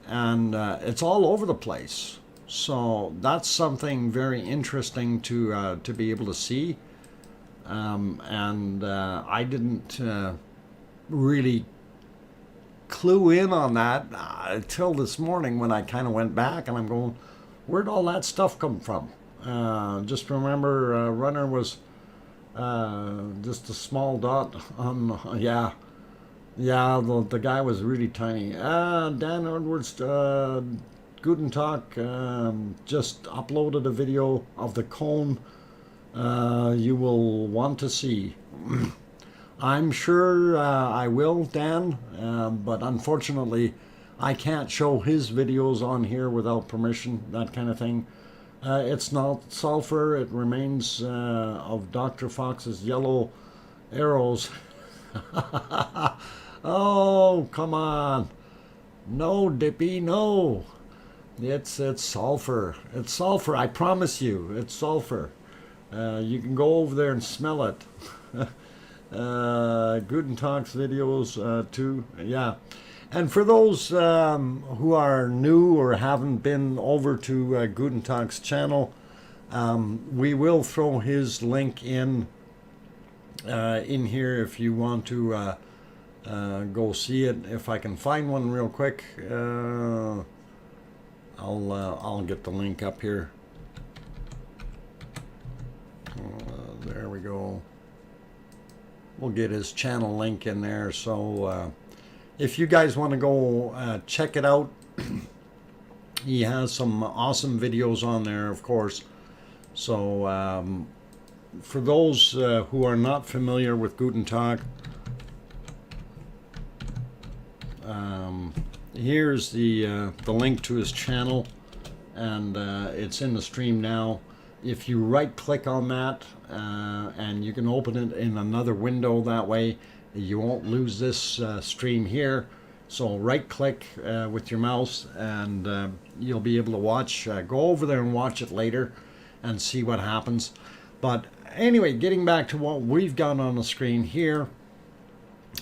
and it's all over the place. So that's something very interesting to be able to see. And I didn't really clue in on that until this morning when I kind of went back and I'm going, where'd all that stuff come from? Just remember, Runner was just a small dot on, yeah, the guy was really tiny. Dan Edwards, Guten Tag, just uploaded a video of the cone you will want to see. I'm sure I will, Dan, but unfortunately I can't show his videos on here without permission, that kind of thing. It's not sulfur, it remains of Dr. Fox's yellow arrows. Oh, come on. No, Dippy, no. It's sulfur. It's sulfur, I promise you, it's sulfur. You can go over there and smell it. Guten Tag's videos too, yeah. And for those who are new or haven't been over to Guten Tag's channel, we will throw his link in here if you want to go see it. If I can find one real quick, I'll get the link up here. There we go. We'll get his channel link in there. So if you guys want to go check it out, he has some awesome videos on there, of course. So for those who are not familiar with Guten Tag, here's the link to his channel, and it's in the stream now. If you right click on that and you can open it in another window, that way you won't lose this stream here. So right click with your mouse and you'll be able to watch. Go over there and watch it later and see what happens. But anyway, getting back to what we've got on the screen here,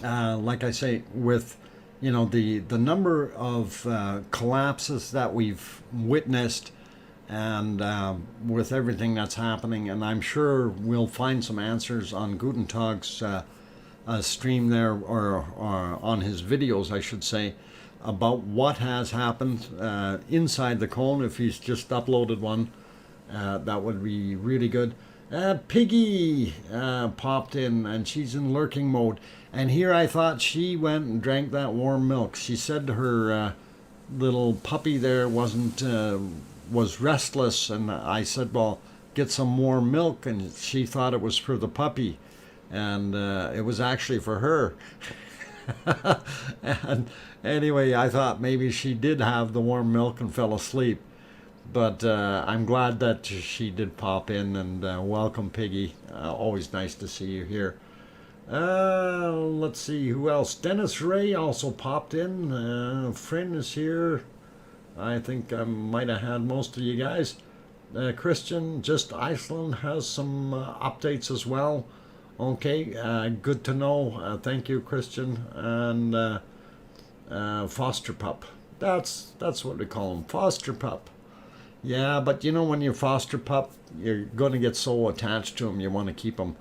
like I say, with the number of collapses that we've witnessed, and with everything that's happening, and I'm sure we'll find some answers on Gutentag's stream there, or on his videos, I should say, about what has happened inside the cone. If he's just uploaded one, that would be really good. Piggy popped in, and she's in lurking mode. And here I thought she went and drank that warm milk. She said her little puppy there was restless, and I said, well, get some warm milk, and she thought it was for the puppy, and it was actually for her. And anyway, I thought maybe she did have the warm milk and fell asleep. But I'm glad that she did pop in, and welcome, Piggy. Always nice to see you here. Let's see who else. Dennis Ray also popped in. Frin is here. I think I might have had most of you guys. Christian, just Iceland has some updates as well. Okay, good to know. Thank you, Christian. And foster pup. That's what we call him, foster pup. Yeah, but when you foster pup, you're going to get so attached to him, you want to keep him.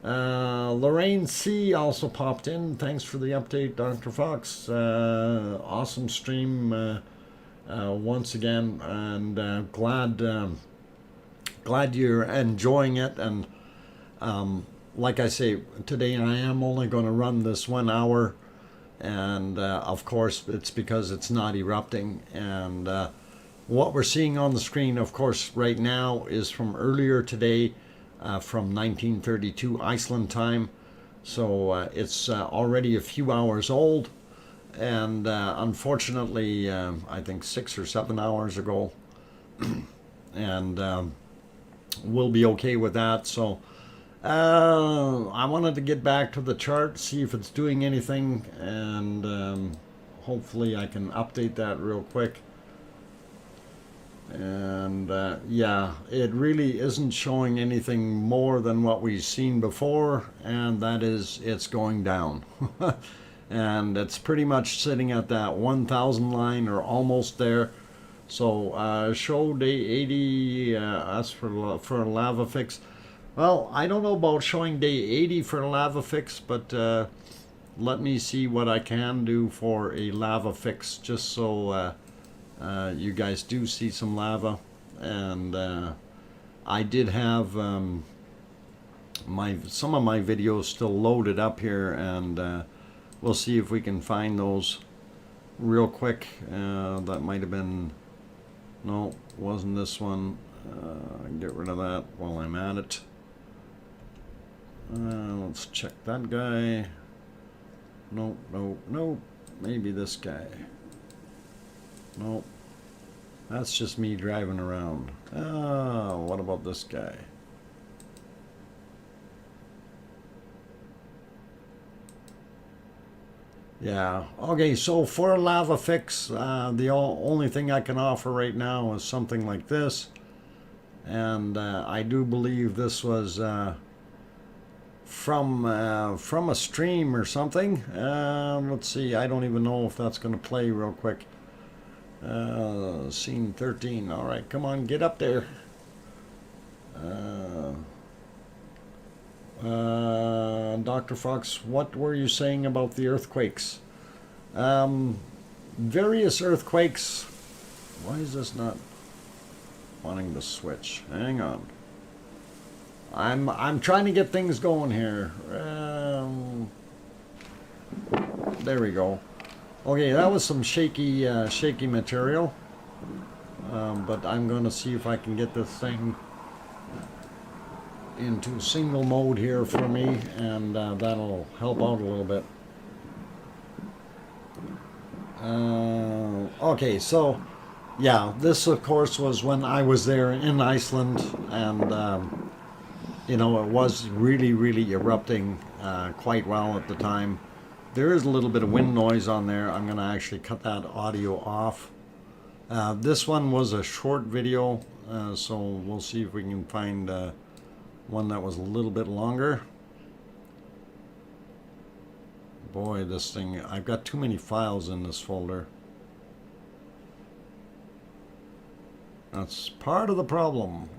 Lorraine C also popped in. Thanks for the update, Dr. Fox. Awesome stream once again, and glad you're enjoying it. And like I say, today I am only going to run this 1 hour, and of course it's because it's not erupting. And what we're seeing on the screen, of course, right now is from earlier today, from 1932 Iceland time. So it's already a few hours old, and unfortunately I think 6 or 7 hours ago. And we'll be okay with that. So I wanted to get back to the chart, see if it's doing anything, and hopefully I can update that real quick. And yeah, it really isn't showing anything more than what we've seen before, and that is it's going down. And it's pretty much sitting at that 1,000 line, or almost there. So show day 80 as for a lava fix. Well, I don't know about showing day 80 for a lava fix, but let me see what I can do for a lava fix, just so you guys do see some lava. And I did have some of my videos still loaded up here, and we'll see if we can find those real quick. That might have been, no, wasn't this one. Get rid of that while I'm at it. Let's check that guy. Nope, nope, nope. Maybe this guy. Nope. That's just me driving around. What about this guy? Yeah. Okay, so for a lava fix, the only thing I can offer right now is something like this. And I do believe this was from a stream or something. Let's see. I don't even know if that's going to play real quick. Scene 13. All right, come on, get up there. Dr. Fox, what were you saying about the earthquakes? Various earthquakes. Why is this not wanting to switch? Hang on. I'm trying to get things going here. There we go. Okay, that was some shaky material. But I'm going to see if I can get this thing into single mode here for me, and that'll help out a little bit. Okay, so yeah, this of course was when I was there in Iceland, and you know, it was really erupting quite well at the time. There is a little bit of wind noise on there. I'm going to actually cut that audio off. This one was a short video, so we'll see if we can find one that was a little bit longer. Boy, this thing, I've got too many files in this folder. That's part of the problem.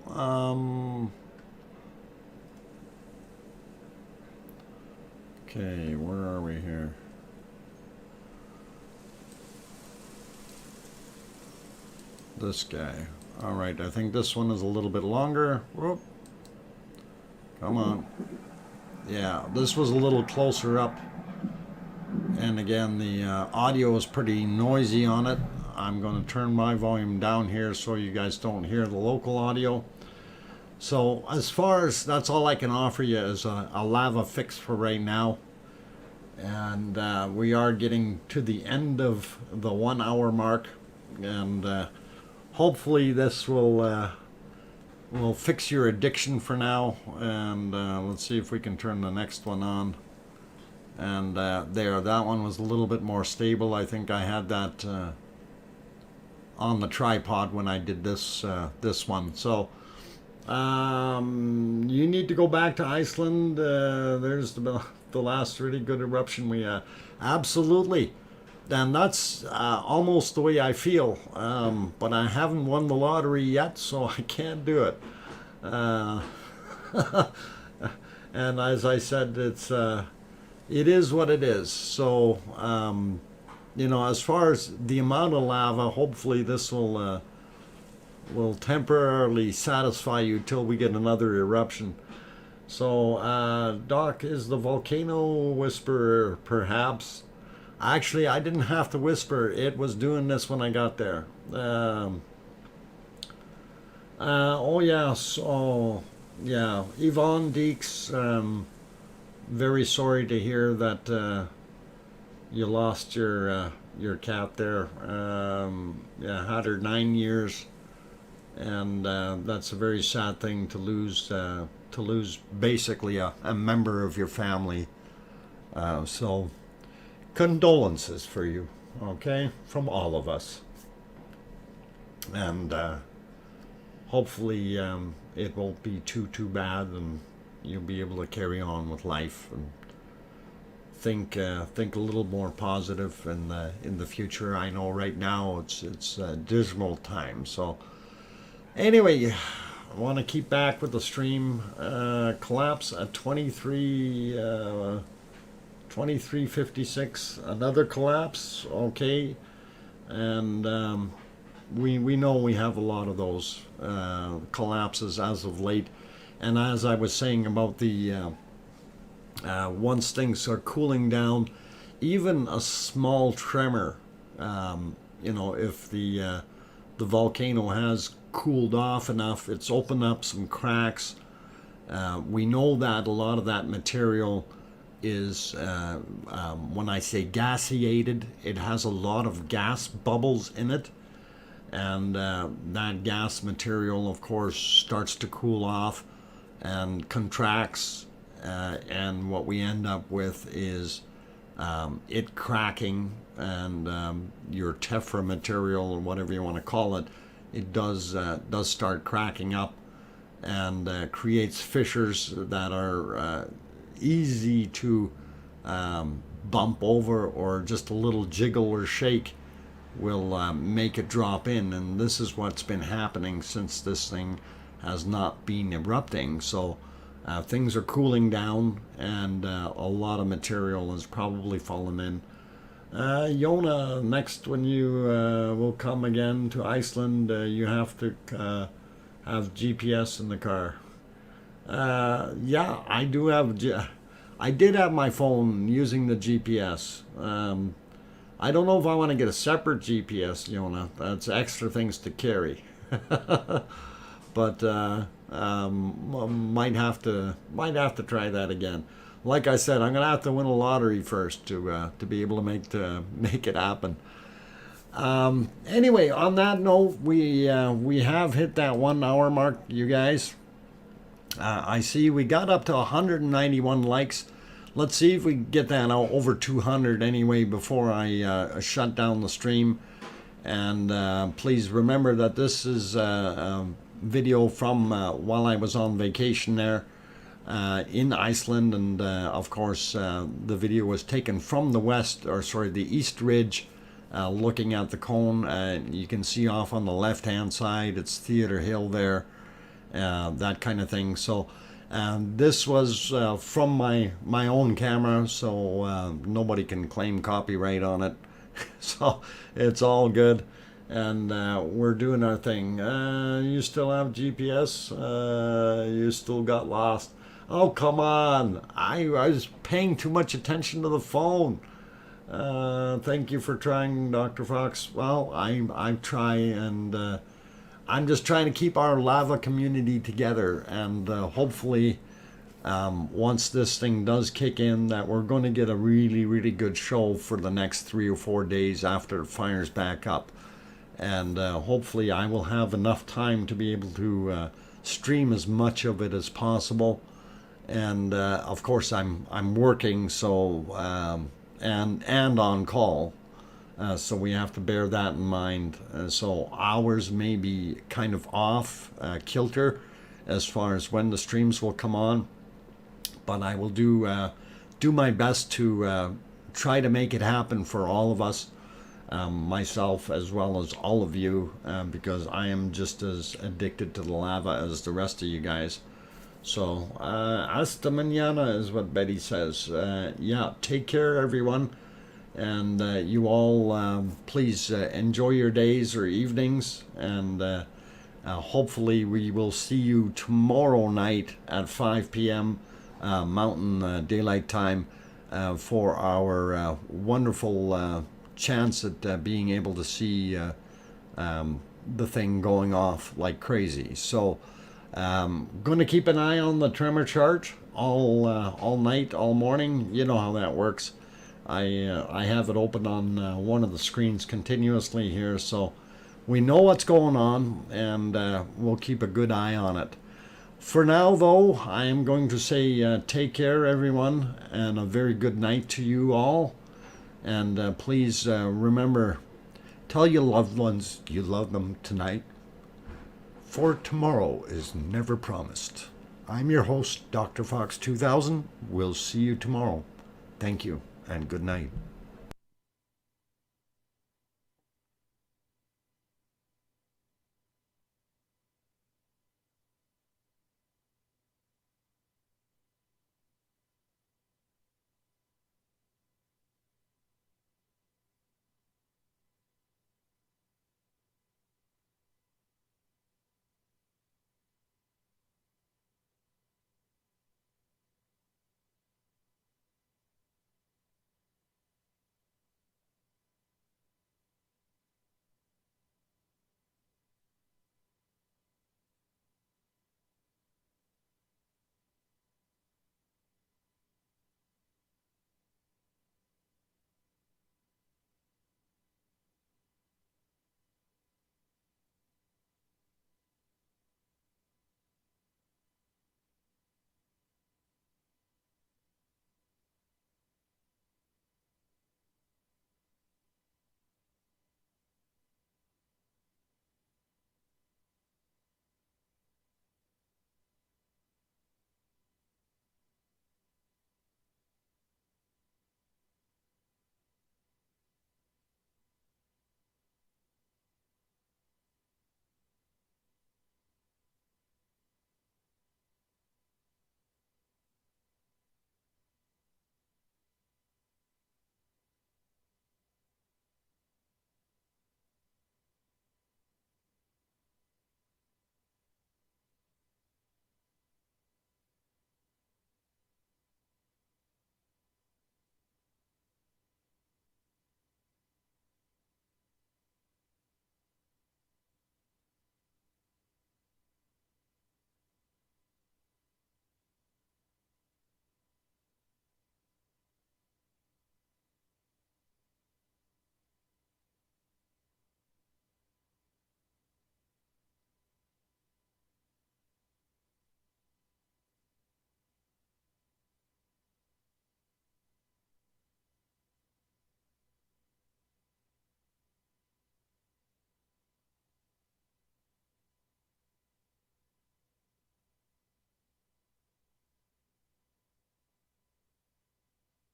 Okay, where are we here? This guy. All right, I think this one is a little bit longer. Whoop. Come on. Yeah, this was a little closer up. And again, the audio is pretty noisy on it. I'm going to turn my volume down here so you guys don't hear the local audio. So as far as, that's all I can offer you is a lava fix for right now. And we are getting to the end of the 1 hour mark. And hopefully this will fix your addiction for now. And let's see if we can turn the next one on. And there, that one was a little bit more stable. I think I had that on the tripod when I did this one. So you need to go back to Iceland. There's the last really good eruption we had. Absolutely. And that's almost the way I feel. But I haven't won the lottery yet, so I can't do it. And as I said, it is what it is. So, you know, as far as the amount of lava, hopefully this will temporarily satisfy you till we get another eruption. So, Doc, is the volcano whisperer perhaps? Actually, I didn't have to whisper. It was doing this when I got there. Oh, yeah. So, yeah. Yvonne Deeks, very sorry to hear that you lost your cat there. Yeah, had her 9 years, and that's a very sad thing to lose basically a member of your family. So condolences for you, okay, from all of us, and hopefully it won't be too bad, and you'll be able to carry on with life and think a little more positive in the future. I know right now it's a dismal time. So anyway, I want to keep back with the stream. Collapse at 23:56. Another collapse. Okay, and we know we have a lot of those collapses as of late. And as I was saying about the once things are cooling down, even a small tremor, you know, if the volcano has cooled off enough, it's opened up some cracks. We know that a lot of that material is, when I say gaseated, it has a lot of gas bubbles in it. And that gas material, of course, starts to cool off and contracts, and what we end up with is it cracking, and your tephra material, or whatever you want to call it, it does start cracking up, and creates fissures that are easy to bump over, or just a little jiggle or shake will make it drop in. And this is what's been happening since this thing has not been erupting. So things are cooling down, and a lot of material has probably fallen in. Yona, next when you will come again to Iceland, you have to have GPS in the car. Yeah, I do have. I did have my phone using the GPS. I don't know if I want to get a separate GPS, Yona. That's extra things to carry. But might have to try that again. Like I said, I'm gonna have to win a lottery first to be able to make it happen. Anyway, on that note, we have hit that 1 hour mark, you guys. I see we got up to 191 likes. let's see if we can get that out over 200 anyway before I shut down the stream. And please remember that this is a video from while I was on vacation there in Iceland, and of course the video was taken from the the east ridge, looking at the cone. You can see off on the left hand side it's Theatre Hill there, that kind of thing. So this was from my own camera, so nobody can claim copyright on it. So it's all good, and we're doing our thing. You still have GPS? You still got lost? Oh, come on. I was paying too much attention to the phone. Thank you for trying, Dr. Fox. Well, I try, and I'm just trying to keep our lava community together, and hopefully once this thing does kick in, that we're going to get a really good show for the next 3 or 4 days after it fires back up. And hopefully I will have enough time to be able to stream as much of it as possible. And of course I'm working, so and on call, so we have to bear that in mind. So hours may be kind of off kilter as far as when the streams will come on, but I will do my best to try to make it happen for all of us, myself as well as all of you, because I am just as addicted to the lava as the rest of you guys. So hasta mañana is what Betty says. Yeah, take care everyone, and you all please enjoy your days or evenings, and hopefully we will see you tomorrow night at 5 p.m. Mountain Daylight Time for our wonderful chance at being able to see the thing going off like crazy. So going to keep an eye on the tremor chart all night, all morning. You know how that works. I have it open on one of the screens continuously here, so we know what's going on, and we'll keep a good eye on it. For now, though, I am going to say take care, everyone, and a very good night to you all. And please remember, tell your loved ones you love them tonight, for tomorrow is never promised. I'm your host, DrFox2000. We'll see you tomorrow. Thank you, and good night.